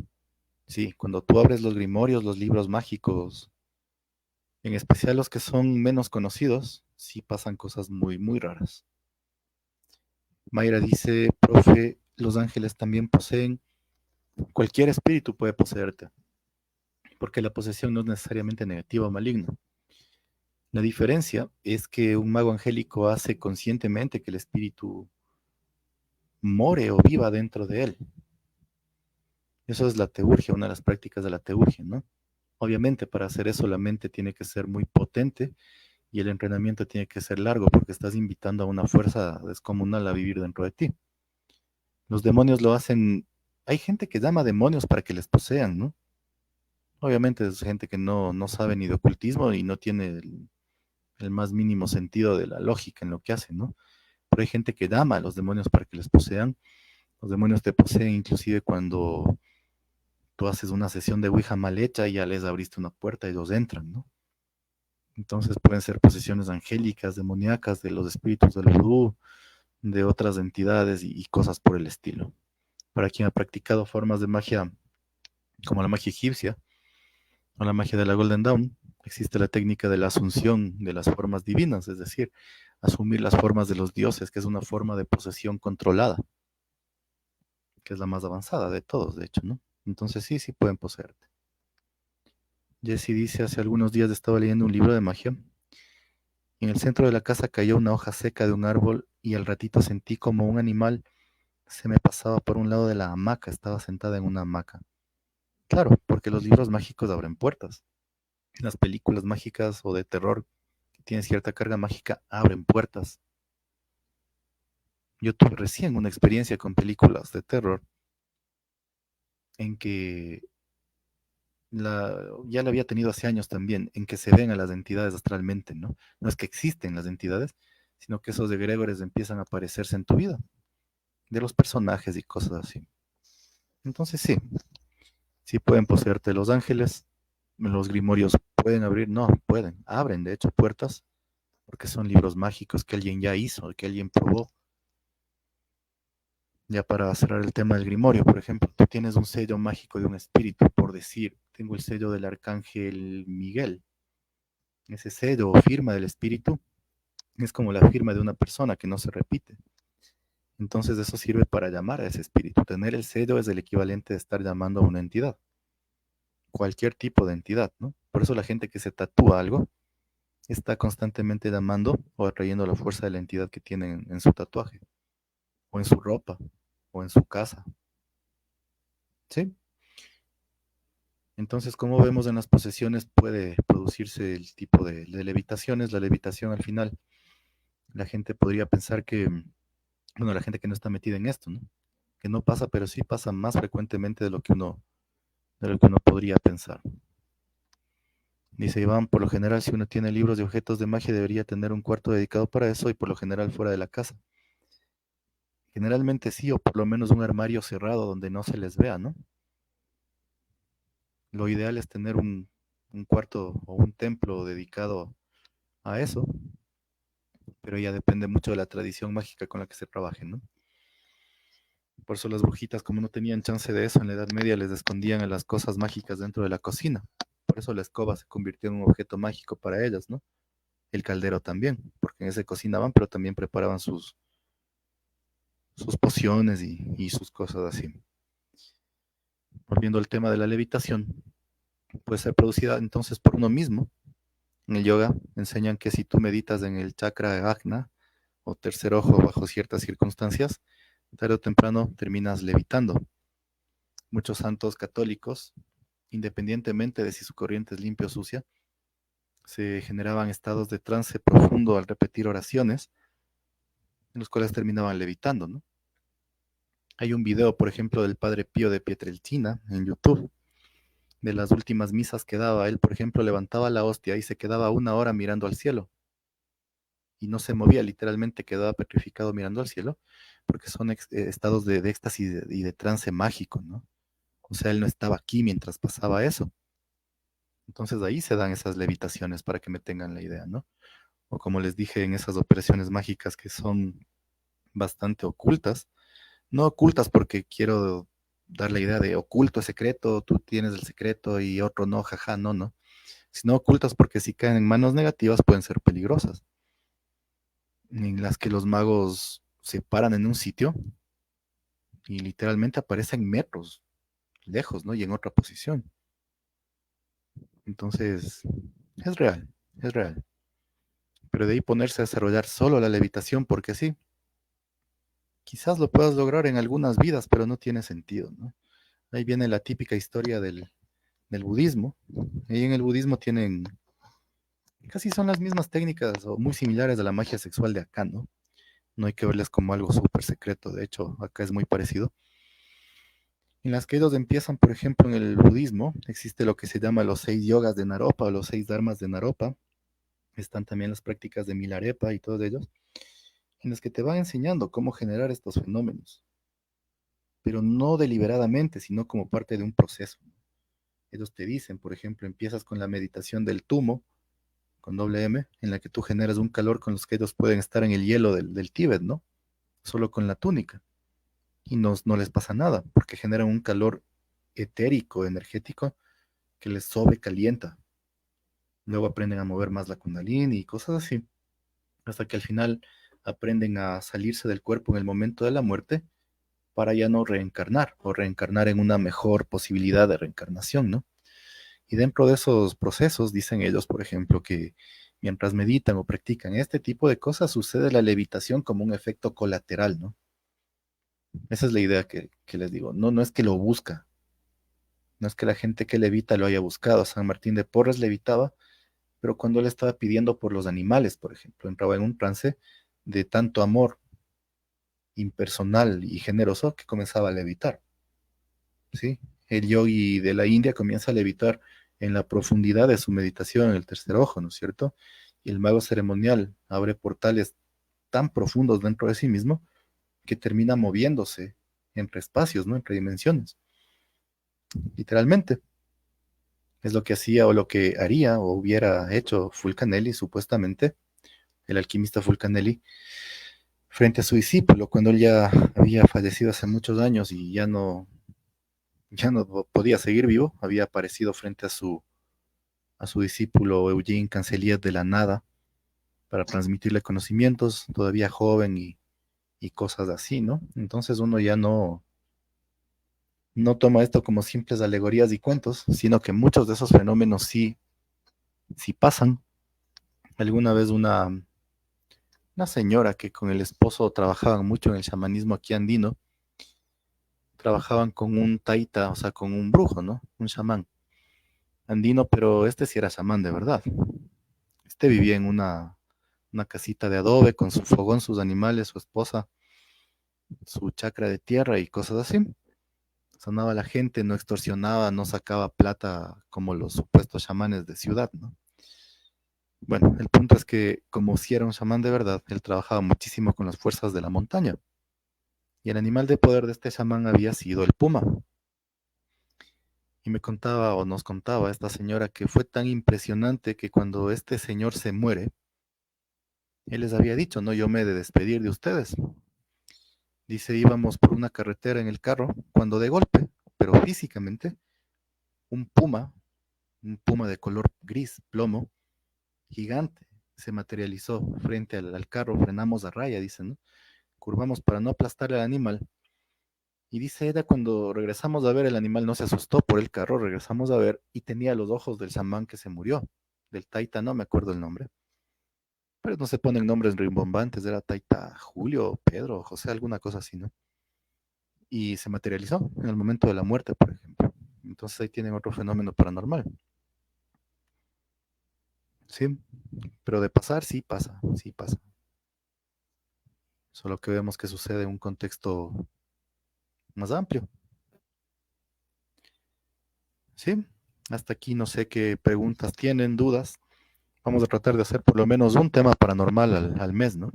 sí, cuando tú abres los grimorios, los libros mágicos, en especial los que son menos conocidos, sí pasan cosas muy, muy raras. Mayra dice, profe, los ángeles también poseen, cualquier espíritu puede poseerte, porque la posesión no es necesariamente negativa o maligna. La diferencia es que un mago angélico hace conscientemente que el espíritu more o viva dentro de él. Eso es la teurgia, una de las prácticas de la teurgia, ¿no? Obviamente para hacer eso la mente tiene que ser muy potente y el entrenamiento tiene que ser largo porque estás invitando a una fuerza descomunal a vivir dentro de ti. Los demonios lo hacen, hay gente que llama demonios para que les posean, ¿no? Obviamente es gente que no sabe ni de ocultismo y no tiene el más mínimo sentido de la lógica en lo que hace, ¿no? Pero hay gente que llama a los demonios para que les posean. Los demonios te poseen inclusive cuando tú haces una sesión de Ouija mal hecha y ya les abriste una puerta y ellos entran, ¿no? Entonces pueden ser posesiones angélicas, demoníacas, de los espíritus del vudú, de otras entidades y cosas por el estilo. Para quien ha practicado formas de magia como la magia egipcia o la magia de la Golden Dawn, existe la técnica de la asunción de las formas divinas, es decir, asumir las formas de los dioses, que es una forma de posesión controlada, que es la más avanzada de todos, de hecho, ¿no? Entonces sí, sí pueden poseerte. Jesse dice, hace algunos días estaba leyendo un libro de magia. En el centro de la casa cayó una hoja seca de un árbol y al ratito sentí como un animal se me pasaba por un lado de la hamaca, estaba sentada en una hamaca. Claro, porque los libros mágicos abren puertas. Las películas mágicas o de terror que tienen cierta carga mágica abren puertas. Yo tuve recién una experiencia con películas de terror en que ya la había tenido hace años también, en que se ven a las entidades astralmente, ¿no? No es que existen las entidades, sino que esos egregores empiezan a aparecerse en tu vida, de los personajes y cosas así. Entonces sí, sí pueden poseerte los ángeles, los grimorios pueden abrir, no, pueden, abren de hecho puertas, porque son libros mágicos que alguien ya hizo, que alguien probó. Ya para cerrar el tema del grimorio, por ejemplo, tú tienes un sello mágico de un espíritu, por decir, tengo el sello del arcángel Miguel. Ese sello o firma del espíritu es como la firma de una persona que no se repite. Entonces eso sirve para llamar a ese espíritu. Tener el sello es el equivalente de estar llamando a una entidad, cualquier tipo de entidad, ¿no? Por eso la gente que se tatúa algo está constantemente llamando o atrayendo la fuerza de la entidad que tienen en su tatuaje, o en su ropa, o en su casa. ¿Sí? Entonces, como vemos en las posesiones, puede producirse el tipo de levitaciones. La levitación al final, la gente podría pensar que, bueno, la gente que no está metida en esto, ¿no? Que no pasa, pero sí pasa más frecuentemente de lo que uno podría pensar. Dice Iván, por lo general, si uno tiene libros de objetos de magia, debería tener un cuarto dedicado para eso y por lo general fuera de la casa. Generalmente sí, o por lo menos un armario cerrado donde no se les vea, ¿no? Lo ideal es tener un cuarto o un templo dedicado a eso, pero ya depende mucho de la tradición mágica con la que se trabaje, ¿no? Por eso las brujitas, como no tenían chance de eso en la Edad Media, les escondían a las cosas mágicas dentro de la cocina. Por eso la escoba se convirtió en un objeto mágico para ellas, ¿no? El caldero también, porque en ese cocinaban, pero también preparaban sus pociones y sus cosas así. Volviendo al tema de la levitación, puede ser producida entonces por uno mismo. En el yoga enseñan que si tú meditas en el chakra Ajna o tercer ojo bajo ciertas circunstancias, tarde o temprano terminas levitando. Muchos santos católicos, independientemente de si su corriente es limpia o sucia, se generaban estados de trance profundo al repetir oraciones, en los cuales terminaban levitando, ¿no? Hay un video, por ejemplo, del Padre Pío de Pietrelcina en YouTube, de las últimas misas que daba. Él, por ejemplo, levantaba la hostia y se quedaba una hora mirando al cielo y no se movía, literalmente quedaba petrificado mirando al cielo, porque son estados de éxtasis y de trance mágico, ¿no? O sea, él no estaba aquí mientras pasaba eso. Entonces ahí se dan esas levitaciones para que me tengan la idea, ¿no? O como les dije, en esas operaciones mágicas que son bastante ocultas, no ocultas porque quiero dar la idea de oculto es secreto, tú tienes el secreto y otro no, jaja, no, no, sino ocultas porque si caen en manos negativas pueden ser peligrosas, en las que los magos se paran en un sitio y literalmente aparecen metros lejos, ¿no? Y en otra posición. Entonces, es real, es real. Pero de ahí ponerse a desarrollar solo la levitación porque sí, quizás lo puedas lograr en algunas vidas, pero no tiene sentido, ¿no? Ahí viene la típica historia del budismo. Ahí en el budismo tienen, casi son las mismas técnicas o muy similares a la magia sexual de acá, ¿no? No hay que verles como algo súper secreto, de hecho, acá es muy parecido. En las que ellos empiezan, por ejemplo, en el budismo, existe lo que se llama los 6 yogas de Naropa o los 6 dharmas de Naropa. Están también las prácticas de Milarepa y todos ellos, en las que te van enseñando cómo generar estos fenómenos, pero no deliberadamente, sino como parte de un proceso. Ellos te dicen, por ejemplo, empiezas con la meditación del tumo, con doble M, en la que tú generas un calor con los que ellos pueden estar en el hielo del Tíbet, ¿no? Solo con la túnica. y no les pasa nada, porque generan un calor etérico, energético, que les sobrecalienta. Luego aprenden a mover más la kundalini y cosas así, hasta que al final aprenden a salirse del cuerpo en el momento de la muerte para ya no reencarnar o reencarnar en una mejor posibilidad de reencarnación, ¿no? Y dentro de esos procesos, dicen ellos, por ejemplo, que mientras meditan o practican este tipo de cosas, sucede la levitación como un efecto colateral, ¿no? Esa es la idea que les digo. No, no es que lo busca, no es que la gente que levita lo haya buscado. San Martín de Porres levitaba, pero cuando él estaba pidiendo por los animales, por ejemplo, entraba en un trance de tanto amor impersonal y generoso que comenzaba a levitar, ¿sí? El yogi de la India comienza a levitar en la profundidad de su meditación en el tercer ojo, ¿no es cierto? Y el mago ceremonial abre portales tan profundos dentro de sí mismo que termina moviéndose entre espacios, ¿no? Entre dimensiones, literalmente. Es lo que hacía o lo que haría o hubiera hecho Fulcanelli, supuestamente, el alquimista Fulcanelli, frente a su discípulo, cuando él ya había fallecido hace muchos años y ya no podía seguir vivo, había aparecido frente a su discípulo Eugene Cancelier de la nada para transmitirle conocimientos, todavía joven y cosas así, ¿no? Entonces uno ya no toma esto como simples alegorías y cuentos, sino que muchos de esos fenómenos sí pasan. Alguna vez una señora que con el esposo trabajaban mucho en el chamanismo aquí andino, trabajaban con un taita, o sea, con un brujo, ¿no? Un chamán andino, pero este sí era chamán de verdad. Este vivía en una casita de adobe con su fogón, sus animales, su esposa, su chacra de tierra y cosas así. Sonaba a la gente, no extorsionaba, no sacaba plata como los supuestos chamanes de ciudad, ¿no? Bueno, el punto es que como si era un chamán de verdad, él trabajaba muchísimo con las fuerzas de la montaña. Y el animal de poder de este chamán había sido el puma. Y me contaba o nos contaba esta señora que fue tan impresionante que cuando este señor se muere, él les había dicho, no, yo me he de despedir de ustedes. Dice, íbamos por una carretera en el carro, cuando de golpe, pero físicamente, un puma, un puma de color gris, plomo, gigante, se materializó frente al carro, frenamos a raya, dice, ¿no? Curvamos para no aplastar al animal. Y dice ella, cuando regresamos a ver, el animal no se asustó por el carro, regresamos a ver y tenía los ojos del chamán que se murió, del taita, no me acuerdo el nombre. Pero no se ponen nombres rimbombantes, era taita Julio, Pedro, José, alguna cosa así, ¿no? Y se materializó en el momento de la muerte, por ejemplo. Entonces ahí tienen otro fenómeno paranormal, ¿sí? Pero de pasar, sí pasa, sí pasa. Solo que vemos que sucede en un contexto más amplio, ¿sí? Hasta aquí no sé qué preguntas tienen, dudas. Vamos a tratar de hacer por lo menos un tema paranormal al mes, ¿no?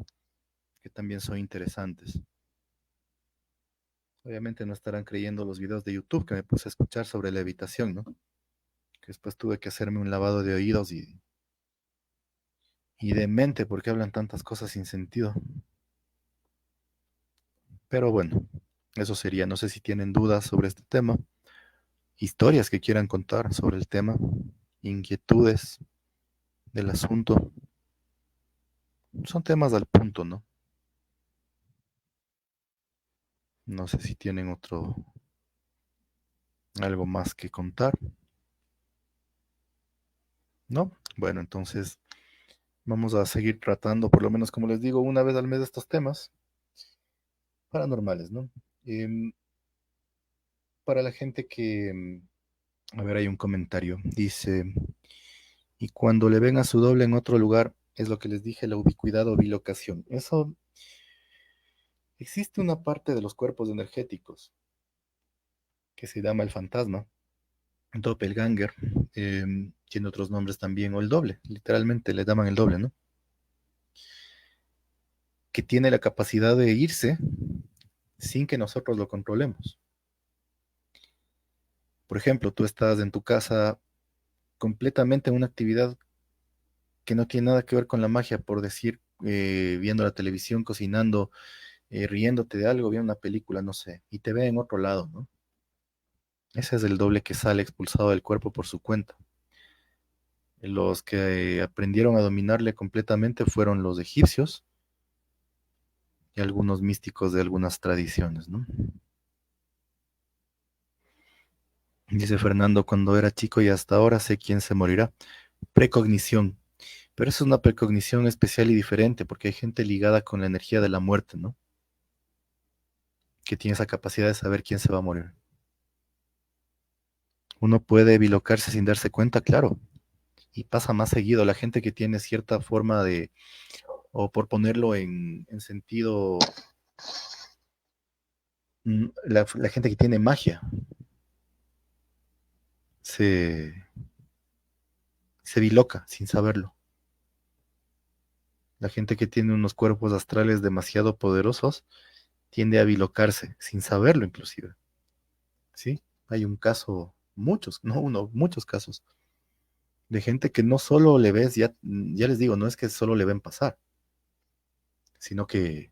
Que también son interesantes. Obviamente no estarán creyendo los videos de YouTube que me puse a escuchar sobre levitación, ¿no? Que después tuve que hacerme un lavado de oídos y de mente porque hablan tantas cosas sin sentido. Pero bueno, eso sería. No sé si tienen dudas sobre este tema, historias que quieran contar sobre el tema, inquietudes del asunto. Son temas al punto, ¿no? No sé si tienen algo más que contar, ¿no? Bueno, entonces vamos a seguir tratando, por lo menos como les digo, una vez al mes estos temas paranormales, ¿no? Em, para la gente que, a ver, hay un comentario, dice, y cuando le ven a su doble en otro lugar, es lo que les dije, la ubicuidad o bilocación. Eso, existe una parte de los cuerpos energéticos que se llama el fantasma, doppelganger, tiene otros nombres también, o el doble, literalmente le llaman el doble, ¿no? Que tiene la capacidad de irse sin que nosotros lo controlemos. Por ejemplo, tú estás en tu casa completamente en una actividad que no tiene nada que ver con la magia, por decir, viendo la televisión, cocinando, riéndote de algo, viendo una película, no sé, y te ve en otro lado, ¿no? Ese es el doble que sale expulsado del cuerpo por su cuenta. Los que aprendieron a dominarle completamente fueron los egipcios y algunos místicos de algunas tradiciones, ¿no? Dice Fernando, cuando era chico y hasta ahora sé quién se morirá. Precognición. Pero eso es una precognición especial y diferente, porque hay gente ligada con la energía de la muerte, ¿no? Que tiene esa capacidad de saber quién se va a morir. Uno puede bilocarse sin darse cuenta, claro, y pasa más seguido. La gente que tiene cierta forma de, o por ponerlo en sentido, la gente que tiene magia, se, se biloca sin saberlo. La gente que tiene unos cuerpos astrales demasiado poderosos tiende a bilocarse sin saberlo inclusive. ¿Sí? Hay un caso, muchos, no uno, muchos casos de gente que no solo le ves, ya les digo, no es que solo le ven pasar, sino que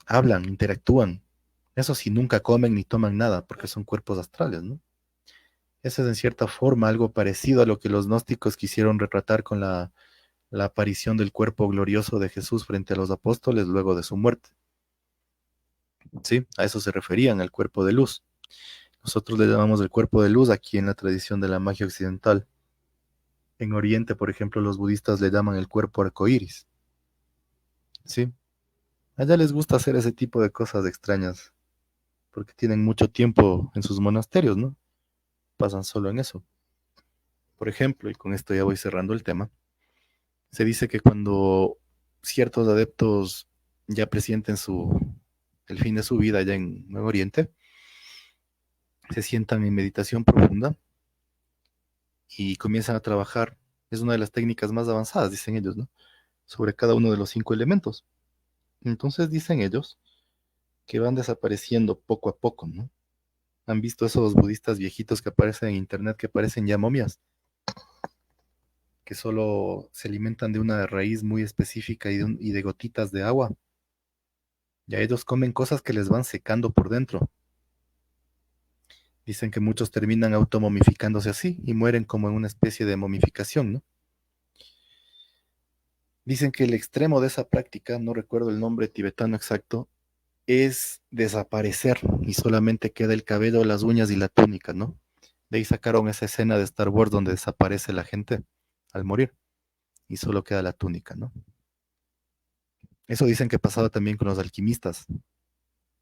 hablan, interactúan. Eso sí, nunca comen ni toman nada porque son cuerpos astrales, ¿no? Eso es en cierta forma algo parecido a lo que los gnósticos quisieron retratar con la aparición del cuerpo glorioso de Jesús frente a los apóstoles luego de su muerte. ¿Sí? A eso se referían, al cuerpo de luz. Nosotros le llamamos el cuerpo de luz aquí en la tradición de la magia occidental. En Oriente, por ejemplo, los budistas le llaman el cuerpo arcoíris. ¿Sí? Allá les gusta hacer ese tipo de cosas extrañas, porque tienen mucho tiempo en sus monasterios, ¿no? Pasan solo en eso. Por ejemplo, y con esto ya voy cerrando el tema, se dice que cuando ciertos adeptos ya presienten el fin de su vida allá en Nuevo Oriente, se sientan en meditación profunda y comienzan a trabajar. Es una de las técnicas más avanzadas, dicen ellos, ¿no? Sobre cada uno de los 5 elementos. Entonces dicen ellos que van desapareciendo poco a poco, ¿no? ¿Han visto esos budistas viejitos que aparecen en internet que parecen ya momias? Que solo se alimentan de una raíz muy específica y de gotitas de agua. Ya ellos comen cosas que les van secando por dentro. Dicen que muchos terminan automomificándose así y mueren como en una especie de momificación, ¿no? Dicen que el extremo de esa práctica, no recuerdo el nombre tibetano exacto, es desaparecer y solamente queda el cabello, las uñas y la túnica, ¿no? De ahí sacaron esa escena de Star Wars donde desaparece la gente al morir y solo queda la túnica, ¿no? Eso dicen que pasaba también con los alquimistas.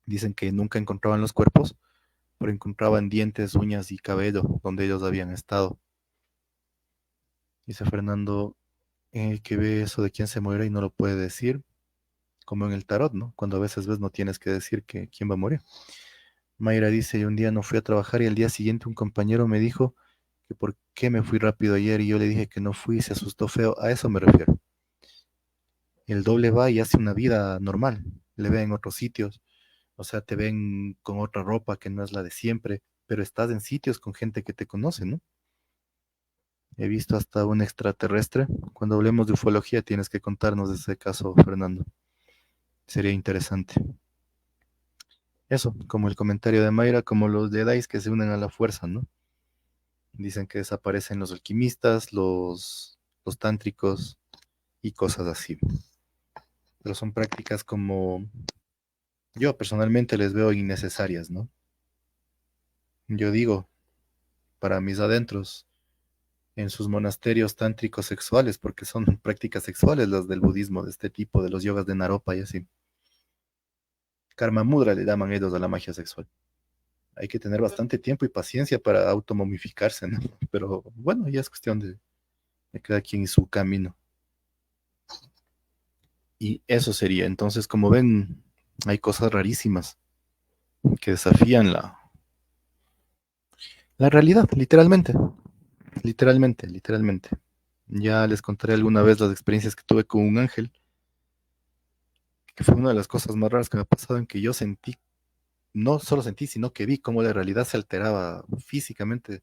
Dicen que nunca encontraban los cuerpos, pero encontraban dientes, uñas y cabello donde ellos habían estado. Dice Fernando que ve eso de quién se muere y no lo puede decir, como en el tarot, ¿no? Cuando a veces ves no tienes que decir que quién va a morir. Mayra dice, y un día no fui a trabajar y al día siguiente un compañero me dijo que por qué me fui rápido ayer y yo le dije que no fui y se asustó feo. A eso me refiero. El doble va y hace una vida normal. Le ve en otros sitios. O sea, te ven con otra ropa que no es la de siempre, pero estás en sitios con gente que te conoce, ¿no? He visto hasta un extraterrestre. Cuando hablemos de ufología tienes que contarnos de ese caso, Fernando. Sería interesante. Eso, como el comentario de Mayra, como los Jedi que se unen a la fuerza, ¿no? Dicen que desaparecen los alquimistas, los tántricos y cosas así. Pero son prácticas como yo personalmente les veo innecesarias, ¿no? Yo digo, para mis adentros, en sus monasterios tántricos sexuales, porque son prácticas sexuales las del budismo, de este tipo, de los yogas de Naropa y así. Karma mudra le llaman ellos a la magia sexual. Hay que tener bastante tiempo y paciencia para automomificarse, ¿no? Pero bueno, ya es cuestión de cada quien y su camino. Y eso sería. Entonces, como ven, hay cosas rarísimas que desafían la realidad, literalmente. Literalmente, literalmente. Ya les contaré alguna vez las experiencias que tuve con un ángel, que fue una de las cosas más raras que me ha pasado en que yo sentí, no solo sentí, sino que vi cómo la realidad se alteraba físicamente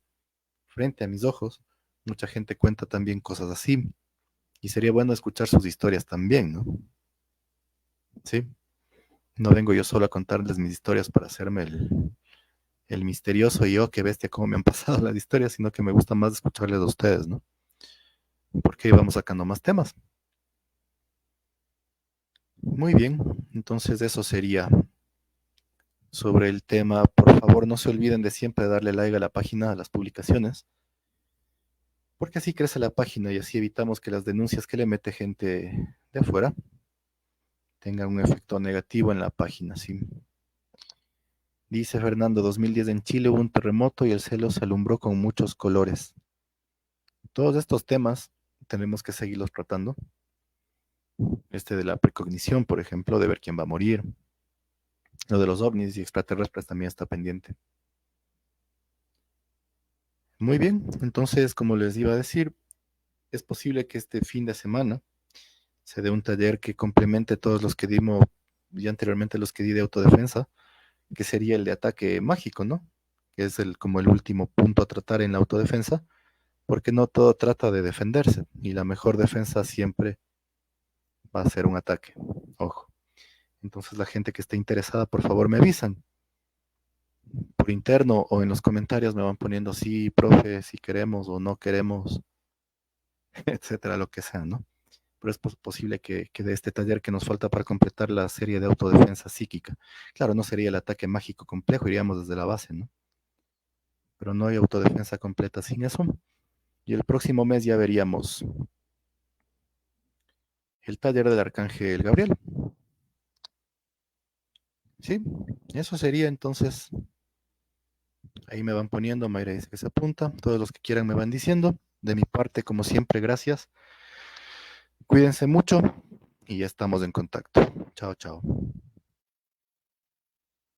frente a mis ojos. Mucha gente cuenta también cosas así y sería bueno escuchar sus historias también, ¿no? Sí. No vengo yo solo a contarles mis historias para hacerme el misterioso y yo, qué bestia, cómo me han pasado las historias, sino que me gusta más escucharles a ustedes, ¿no? Porque ahí vamos sacando más temas. Muy bien, entonces eso sería sobre el tema. Por favor, no se olviden de siempre darle like a la página, a las publicaciones, porque así crece la página y así evitamos que las denuncias que le mete gente de afuera tengan un efecto negativo en la página, ¿sí? Dice Fernando, 2010 en Chile hubo un terremoto y el cielo se alumbró con muchos colores. Todos estos temas tenemos que seguirlos tratando. Este de la precognición, por ejemplo, de ver quién va a morir. Lo de los ovnis y extraterrestres también está pendiente. Muy bien, entonces, como les iba a decir, es posible que este fin de semana se dé un taller que complemente todos los que dimos ya anteriormente, los que di de autodefensa, que sería el de ataque mágico, ¿no? Que es como el último punto a tratar en la autodefensa, porque no todo trata de defenderse, y la mejor defensa siempre va a ser un ataque. Ojo. Entonces, la gente que esté interesada, por favor, me avisan por interno o en los comentarios me van poniendo sí, profe, si queremos o no queremos, etcétera, lo que sea, ¿no? Pero es posible que de este taller que nos falta para completar la serie de autodefensa psíquica. Claro, no sería el ataque mágico complejo, iríamos desde la base, ¿no? Pero no hay autodefensa completa sin eso. Y el próximo mes ya veríamos el taller del Arcángel Gabriel. Sí, eso sería entonces. Ahí me van poniendo, Mayra dice que se apunta. Todos los que quieran me van diciendo. De mi parte, como siempre, gracias. Cuídense mucho y ya estamos en contacto. Chao, chao.